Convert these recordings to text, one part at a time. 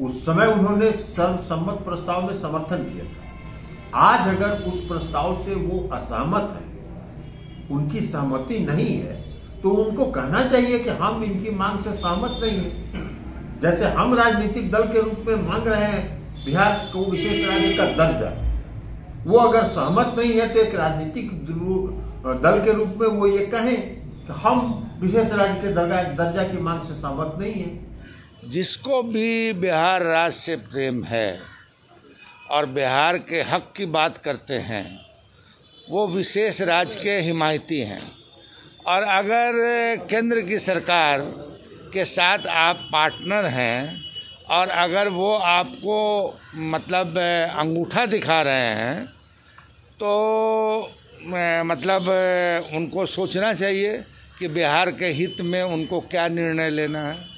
उस समय उन्होंने सर्वसम्मत प्रस्ताव में समर्थन किया था। आज अगर उस प्रस्ताव से वो असहमत है, उनकी सहमति नहीं है, तो उनको कहना चाहिए कि हम इनकी मांग से सहमत नहीं हैं। जैसे हम राजनीतिक दल के रूप में मांग रहे हैं बिहार को विशेष राज्य का दर्जा, वो अगर सहमत नहीं है तो एक राजनीतिक दल के रूप में वो ये कहें कि हम विशेष राज्य के दर्जा की मांग से सहमत नहीं है। जिसको भी बिहार राज्य से प्रेम है और बिहार के हक की बात करते हैं, वो विशेष राज्य के हिमायती हैं। और अगर केंद्र की सरकार के साथ आप पार्टनर हैं और अगर वो आपको मतलब अंगूठा दिखा रहे हैं, तो मतलब उनको सोचना चाहिए कि बिहार के हित में उनको क्या निर्णय लेना है।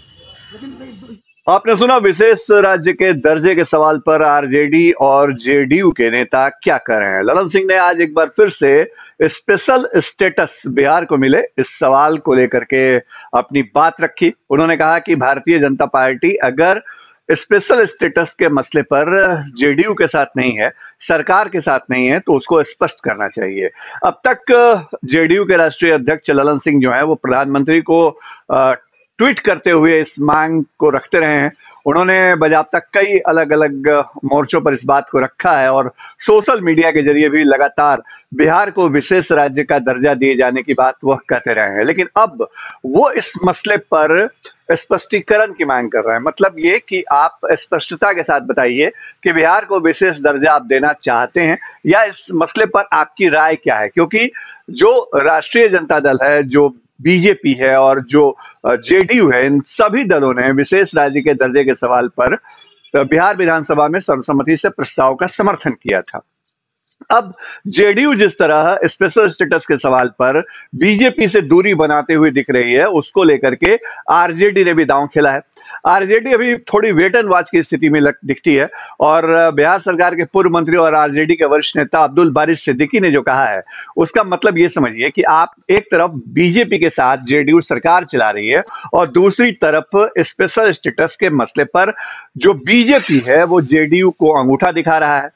आपने सुना विशेष राज्य के दर्जे के सवाल पर आरजेडी और जेडीयू के नेता क्या कर रहे हैं। ललन सिंह ने आज एक बार फिर से स्पेशल स्टेटस बिहार को मिले इस सवाल को लेकर के अपनी बात रखी। उन्होंने कहा कि भारतीय जनता पार्टी अगर स्पेशल स्टेटस के मसले पर जेडीयू के साथ नहीं है, सरकार के साथ नहीं है, तो उसको स्पष्ट करना चाहिए। अब तक जेडीयू के राष्ट्रीय अध्यक्ष ललन सिंह जो है वो प्रधानमंत्री को ट्वीट करते हुए इस मांग को रखते रहे हैं। उन्होंने बजाबता कई अलग अलग मोर्चों पर इस बात को रखा है और सोशल मीडिया के जरिए भी लगातार बिहार को विशेष राज्य का दर्जा दिए जाने की बात वह कहते रहे हैं। लेकिन अब वो इस मसले पर स्पष्टीकरण की मांग कर रहे हैं। मतलब ये कि आप स्पष्टता के साथ बताइए कि बिहार को विशेष दर्जा आप देना चाहते हैं या इस मसले पर आपकी राय क्या है। क्योंकि जो राष्ट्रीय जनता दल है, जो बीजेपी है और जो जेडीयू है, इन सभी दलों ने विशेष राज्य के दर्जे के सवाल पर बिहार विधानसभा में सर्वसम्मति से प्रस्ताव का समर्थन किया था। अब जेडीयू जिस तरह स्पेशल स्टेटस के सवाल पर बीजेपी से दूरी बनाते हुए दिख रही है, उसको लेकर के आरजेडी ने भी दांव खेला है। आरजेडी अभी थोड़ी वेट एंड वॉच की स्थिति में दिखती है और बिहार सरकार के पूर्व मंत्री और आरजेडी के वरिष्ठ नेता अब्दुल बारिश सिद्दीकी ने जो कहा है, उसका मतलब ये समझिए कि आप एक तरफ बीजेपी के साथ जेडीयू सरकार चला रही है और दूसरी तरफ स्पेशल स्टेटस के मसले पर जो बीजेपी है वो जेडीयू को अंगूठा दिखा रहा है,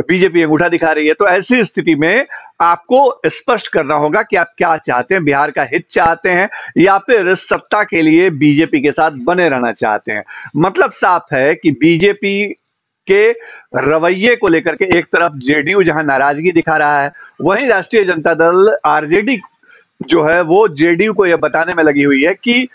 बीजेपी अंगूठा दिखा रही है। तो ऐसी स्थिति में आपको स्पष्ट करना होगा कि आप क्या चाहते हैं, बिहार का हित चाहते हैं या फिर सत्ता के लिए बीजेपी के साथ बने रहना चाहते हैं। मतलब साफ है कि बीजेपी के रवैये को लेकर के एक तरफ जेडीयू जहां नाराजगी दिखा रहा है, वहीं राष्ट्रीय जनता दल आरजेडी जो है वो जेडीयू को यह बताने में लगी हुई है कि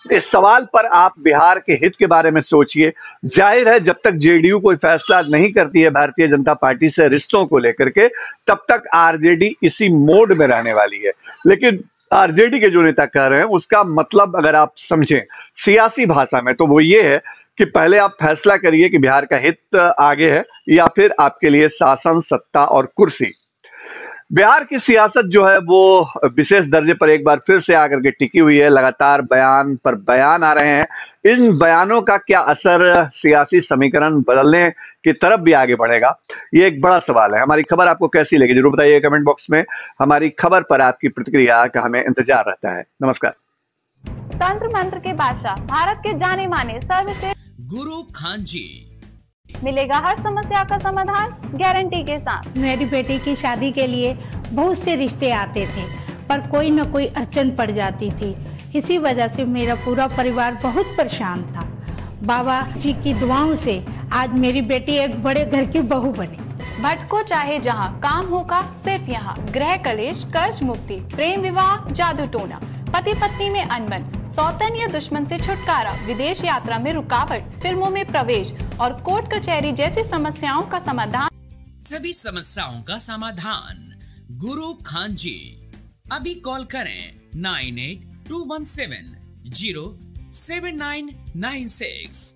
इस सवाल पर आप बिहार के हित के बारे में सोचिए। जाहिर है जब तक जेडीयू कोई फैसला नहीं करती है भारतीय जनता पार्टी से रिश्तों को लेकर के, तब तक आरजेडी इसी मोड में रहने वाली है। लेकिन आरजेडी के जो नेता कह रहे हैं उसका मतलब अगर आप समझें सियासी भाषा में, तो वो ये है कि पहले आप फैसला करिए कि बिहार का हित आगे है या फिर आपके लिए शासन, सत्ता और कुर्सी। बिहार की सियासत जो है वो विशेष दर्जे पर एक बार फिर से आकर के टिकी हुई है। लगातार बयान पर बयान आ रहे हैं। इन बयानों का क्या असर सियासी समीकरण बदलने की तरफ भी आगे बढ़ेगा, ये एक बड़ा सवाल है। हमारी खबर आपको कैसी लगी जरूर बताइए कमेंट बॉक्स में। हमारी खबर पर आपकी प्रतिक्रिया का हमें इंतजार रहता है। नमस्कार। तंत्र मंत्र के बादशाह, भारत के जाने माने सर्वश्रेष्ठ गुरु खान जी, मिलेगा हर समस्या का समाधान गारंटी के साथ। मेरी बेटी की शादी के लिए बहुत से रिश्ते आते थे, पर कोई न कोई अड़चन पड़ जाती थी। इसी वजह से मेरा पूरा परिवार बहुत परेशान था। बाबा जी की दुआओं से आज मेरी बेटी एक बड़े घर की बहू बनी। भटको चाहे जहां, काम होगा सिर्फ यहाँ। गृह कलेश, कर्ज मुक्ति, प्रेम विवाह, जादू टोना, पति पत्नी में अनबन, सौतन या दुश्मन से छुटकारा, विदेश यात्रा में रुकावट, फिल्मों में प्रवेश और कोर्ट कचहरी जैसी समस्याओं का समाधान। सभी समस्याओं का समाधान गुरु खान जी। अभी कॉल करें 9821707996।